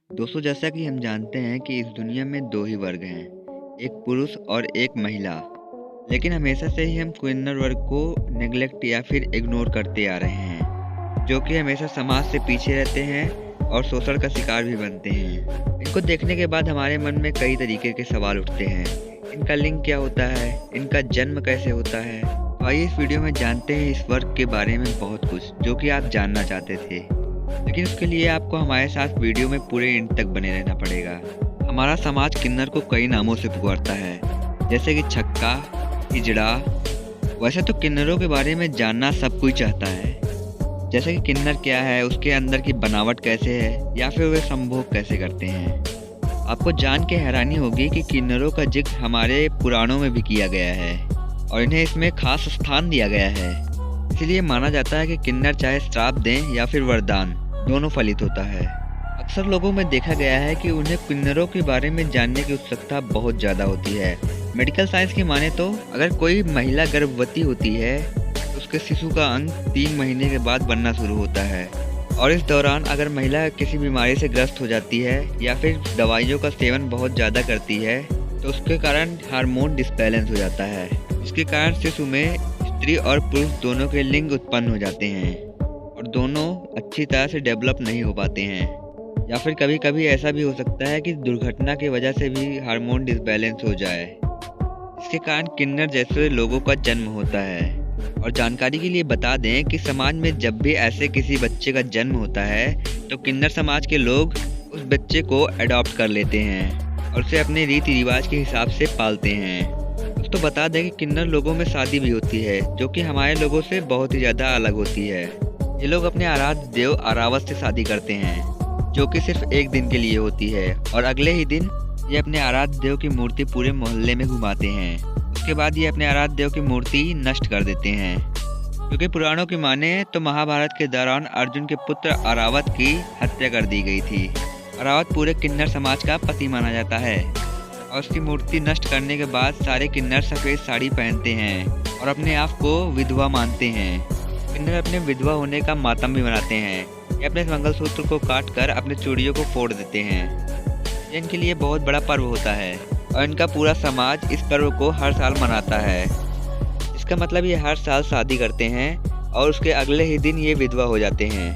दोस्तों, जैसा कि हम जानते हैं कि इस दुनिया में 2 ही वर्ग हैं, एक पुरुष और एक महिला। लेकिन हमेशा से ही हम किन्नर वर्ग को नेग्लेक्ट या फिर इग्नोर करते आ रहे हैं, जो कि हमेशा समाज से पीछे रहते हैं और शोषण का शिकार भी बनते हैं। इनको देखने के बाद हमारे मन में कई तरीके के सवाल उठते हैं। इनका लिंग क्या होता है? इनका जन्म कैसे होता है? तो आइए इस वीडियो में जानते हैं इस वर्ग के बारे में बहुत कुछ, जो कि आप जानना चाहते थे। लेकिन उसके लिए आपको हमारे साथ वीडियो में पूरे एंड तक बने रहना पड़ेगा। हमारा समाज किन्नर को कई नामों से पुकारता है, जैसे कि छक्का, हिजड़ा। वैसे तो किन्नरों के बारे में जानना सब कोई चाहता है, जैसे कि किन्नर क्या है, उसके अंदर की बनावट कैसे है, या फिर वे संभोग कैसे करते हैं। आपको जान के हैरानी होगी कि किन्नरों का जिक्र हमारे पुराणों में भी किया गया है और इन्हें इसमें खास स्थान दिया गया है। इसलिए माना जाता है कि किन्नर चाहे श्राप दें या फिर वरदान, दोनों फलित होता है। अक्सर लोगों में देखा गया है कि उन्हें किन्नरों के बारे में जानने की उत्सुकता बहुत ज़्यादा होती है। मेडिकल साइंस की माने तो अगर कोई महिला गर्भवती होती है तो उसके शिशु का अंग 3 महीने के बाद बनना शुरू होता है, और इस दौरान अगर महिला किसी बीमारी से ग्रस्त हो जाती है या फिर दवाइयों का सेवन बहुत ज़्यादा करती है तो उसके कारण हार्मोन डिसबैलेंस हो जाता है, जिसके कारण शिशु में स्त्री और पुरुष दोनों के लिंग उत्पन्न हो जाते हैं और दोनों अच्छी तरह से डेवलप नहीं हो पाते हैं। या फिर कभी कभी ऐसा भी हो सकता है कि दुर्घटना की वजह से भी हार्मोन डिसबैलेंस हो जाए, इसके कारण किन्नर जैसे लोगों का जन्म होता है। और जानकारी के लिए बता दें कि समाज में जब भी ऐसे किसी बच्चे का जन्म होता है तो किन्नर समाज के लोग उस बच्चे को अडॉप्ट कर लेते हैं और उसे अपने रीति रिवाज के हिसाब से पालते हैं। तो बता दें कि किन्नर लोगों में शादी भी होती है, जो कि हमारे लोगों से बहुत ही ज़्यादा अलग होती है। ये लोग अपने आराध्य देव आरावत से शादी करते हैं, जो कि सिर्फ एक दिन के लिए होती है, और अगले ही दिन ये अपने आराध्य देव की मूर्ति पूरे मोहल्ले में घुमाते हैं। उसके बाद ये अपने आराध्य देव की मूर्ति नष्ट कर देते हैं, क्योंकि पुराणों की माने तो महाभारत के दौरान अर्जुन के पुत्र अरावत की हत्या कर दी गई थी। अरावत पूरे किन्नर समाज का पति माना जाता है, और उसकी मूर्ति नष्ट करने के बाद सारे किन्नर सफ़ेद साड़ी पहनते हैं और अपने आप को विधवा मानते हैं। किन्नर अपने विधवा होने का मातम भी मनाते हैं। ये अपने मंगलसूत्र को काट कर अपने चूड़ियों को फोड़ देते हैं। ये इनके लिए बहुत बड़ा पर्व होता है और इनका पूरा समाज इस पर्व को हर साल मनाता है। इसका मतलब ये हर साल शादी करते हैं और उसके अगले ही दिन ये विधवा हो जाते हैं।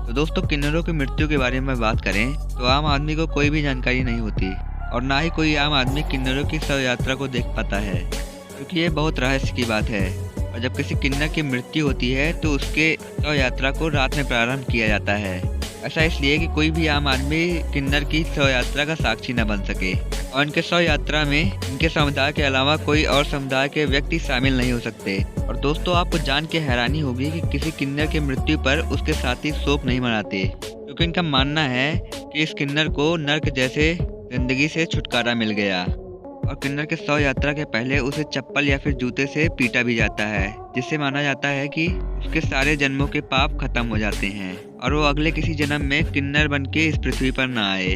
तो दोस्तों, किन्नरों की मृत्यु के बारे में बात करें तो आम आदमी को कोई भी जानकारी नहीं होती, और ना ही कोई आम आदमी किन्नरों की शव यात्रा को देख पाता है, क्योंकि ये बहुत रहस्य की बात है। और जब किसी किन्नर की मृत्यु होती है तो उसके शव यात्रा को रात में प्रारंभ किया जाता है। ऐसा इसलिए कि कोई भी आम आदमी किन्नर की शव यात्रा का साक्षी न बन सके, और इनके शव यात्रा में इनके समुदाय के अलावा कोई और समुदाय के व्यक्ति शामिल नहीं हो सकते। और दोस्तों, आपको जान के हैरानी होगी कि किसी किन्नर की मृत्यु पर उसके साथी शोक नहीं मनाते, क्योंकि इनका मानना है कि इस किन्नर को नर्क जैसे जिंदगी से छुटकारा मिल गया। और किन्नर के शव यात्रा के पहले उसे चप्पल या फिर जूते से पीटा भी जाता है, जिससे माना जाता है कि उसके सारे जन्मों के पाप खत्म हो जाते हैं और वो अगले किसी जन्म में किन्नर बन के इस पृथ्वी पर ना आए।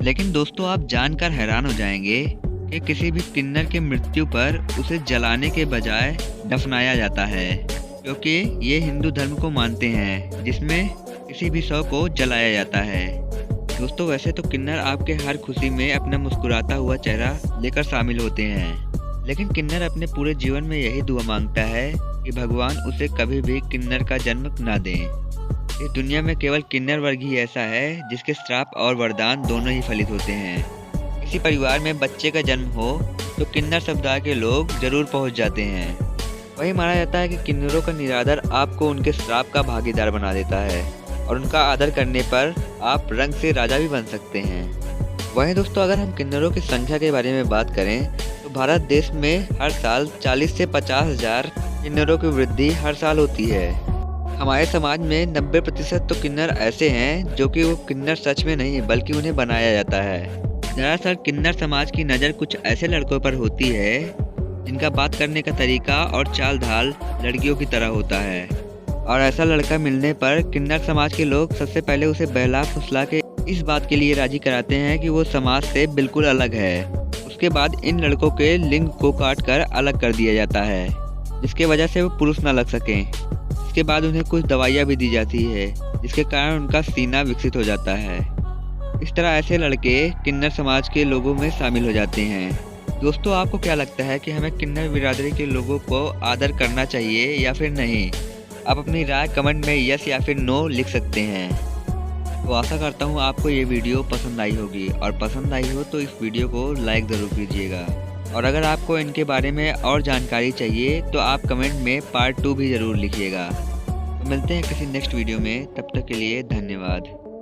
लेकिन दोस्तों, आप जानकर हैरान हो जाएंगे कि किसी भी किन्नर की मृत्यु पर उसे जलाने के बजाय दफनाया जाता है, क्योंकि ये हिंदू धर्म को मानते हैं, जिसमें किसी भी शव को जलाया जाता है। दोस्तों, वैसे तो किन्नर आपके हर खुशी में अपना मुस्कुराता हुआ चेहरा लेकर शामिल होते हैं, लेकिन किन्नर अपने पूरे जीवन में यही दुआ मांगता है कि भगवान उसे कभी भी किन्नर का जन्म ना दें। इस दुनिया में केवल किन्नर वर्ग ही ऐसा है जिसके श्राप और वरदान दोनों ही फलित होते हैं। किसी परिवार में बच्चे का जन्म हो तो किन्नर समुदाय के लोग जरूर पहुंच जाते हैं। वही माना जाता है कि किन्नरों का निरादर आपको उनके श्राप का भागीदार बना देता है, और उनका आदर करने पर आप रंग से राजा भी बन सकते हैं। वहीं दोस्तों, अगर हम किन्नरों की संख्या के बारे में बात करें तो भारत देश में हर साल 40 से 50 हज़ार किन्नरों की वृद्धि हर साल होती है। हमारे समाज में 90% तो किन्नर ऐसे हैं जो कि वो किन्नर सच में नहीं बल्कि उन्हें बनाया जाता है। दरअसल किन्नर समाज की नज़र कुछ ऐसे लड़कों पर होती है जिनका बात करने का तरीका और चाल ढाल लड़कियों की तरह होता है, और ऐसा लड़का मिलने पर किन्नर समाज के लोग सबसे पहले उसे बहला फुसला के इस बात के लिए राजी कराते हैं कि वो समाज से बिल्कुल अलग है। उसके बाद इन लड़कों के लिंग को काट कर अलग कर दिया जाता है, जिसके वजह से वो पुरुष न लग सकें। इसके बाद उन्हें कुछ दवाइयाँ भी दी जाती है, जिसके कारण उनका सीना विकसित हो जाता है। इस तरह ऐसे लड़के किन्नर समाज के लोगों में शामिल हो जाते हैं। दोस्तों, आपको क्या लगता है कि हमें किन्नर बिरादरी के लोगों को आदर करना चाहिए या फिर नहीं? आप अपनी राय कमेंट में यस या फिर नो लिख सकते हैं। तो आशा करता हूँ आपको ये वीडियो पसंद आई होगी, और पसंद आई हो तो इस वीडियो को लाइक ज़रूर कीजिएगा। और अगर आपको इनके बारे में और जानकारी चाहिए तो आप कमेंट में पार्ट 2 भी ज़रूर लिखिएगा। तो मिलते हैं किसी नेक्स्ट वीडियो में, तब तक के लिए धन्यवाद।